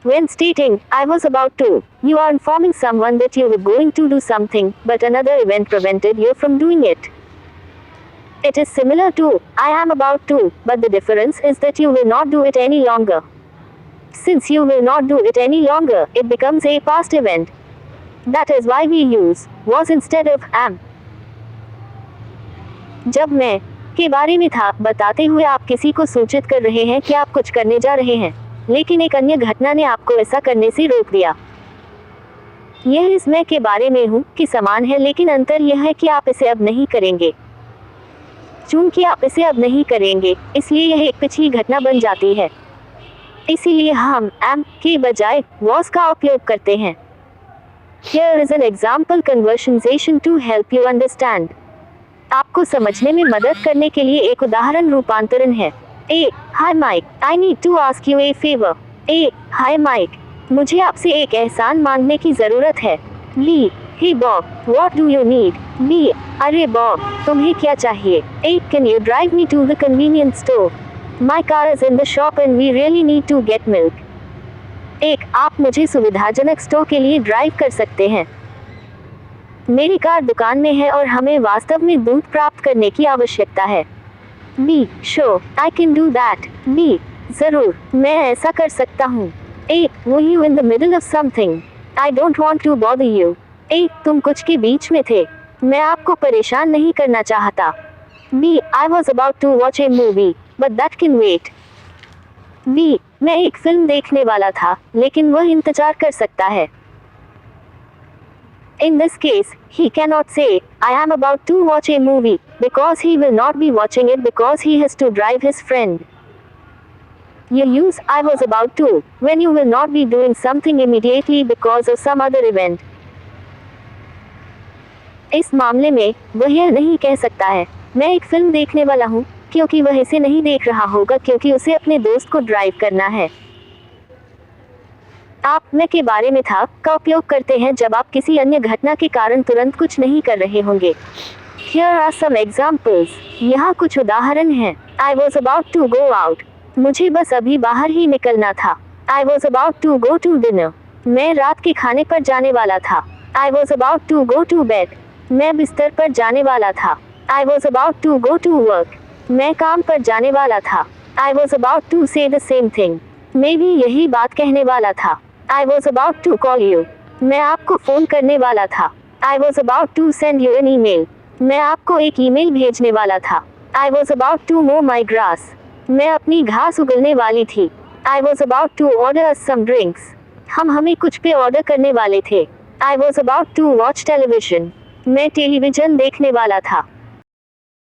When stating, I was about to, you are informing someone that you were going to do something, but another event prevented you from doing it. It is similar to, I am about to, but the difference is that you will not do it any longer. Since you will not do it any longer, it becomes a past event. That is why we use was instead of am. जब मैं के बारे में था बताते हुए आप किसी को सूचित कर रहे हैं कि आप कुछ करने जा रहे हैं, लेकिन एक अन्य घटना ने आपको ऐसा करने से रोक दिया। यह इस मैं के बारे में हूँ कि समान है, लेकिन अंतर यह है कि आप इसे अब नहीं करेंगे। चूंकि आप इसे अब नहीं करेंगे, इसलिए यह एक पिछली घटना बन जाती है। इसीलिए हम am के बजाय was का उपयोग करते हैं। Here is an example conversation to help you understand. आपको समझने में मदद करने के लिए एक उदाहरण रूपांतरण है। A hi Mike, I need to ask you a favour. A hi Mike, मुझे आपसे एक एहसान मांगने की ज़रूरत है। B hey Bob, what do you need? B अरे बॉब, तुम्हें क्या चाहिए? A can you drive me to the convenience store? My car is in the shop and we really need to get milk. एक आप मुझे सुविधाजनक store के लिए ड्राइव कर सकते हैं। मेरी कार दुकान में है और हमें वास्तव में दूध प्राप्त करने की आवश्यकता है। B sure, I can do that. B ज़रूर, मैं ऐसा कर सकता हूँ। A are you in the middle of something? I don't want to bother you. A तुम कुछ के बीच में थे, मैं आपको परेशान नहीं करना चाहता। B I was about to watch a movie but that can wait. B मैं एक फिल्म देखने वाला था, लेकिन वह इंतजार कर सकता है। In this case, he cannot say, I am about to watch a movie, because he will not be watching it because he has to drive his friend. You use I was about to when you will not be doing something immediately because of some other event. इस मामले में वह यह नहीं कह सकता है, मैं एक फिल्म देखने वाला हूँ, क्योंकि वह इसे नहीं देख रहा होगा क्योंकि उसे अपने दोस्त को ड्राइव करना है। आप मैं के बारे में था का उपयोग करते हैं जब आप किसी अन्य घटना के कारण तुरंत कुछ नहीं कर रहे होंगे। Here are some examples. यहाँ कुछ उदाहरण हैं। I was about to go out. मुझे बस अभी बाहर ही निकलना था। I was about to go to dinner. मैं रात के खाने पर जाने वाला था। I was about to go to bed. मैं बिस्तर पर जाने वाला था। I was about to go to work. मैं काम पर जाने वाला था। I was about to say the same thing. मैं भी यही बात कहने वाला था। I was about to call you. मैं आपको फ़ोन करने वाला था। I was about to send you an email. मैं आपको एक ईमेल भेजने वाला था। I was about to mow my grass. मैं अपनी घास उगलने वाली थी। I was about to order us some drinks. हम हमें कुछ पे ऑर्डर करने वाले थे। I was about to watch television. मैं टेलीविज़न देखने वाला था।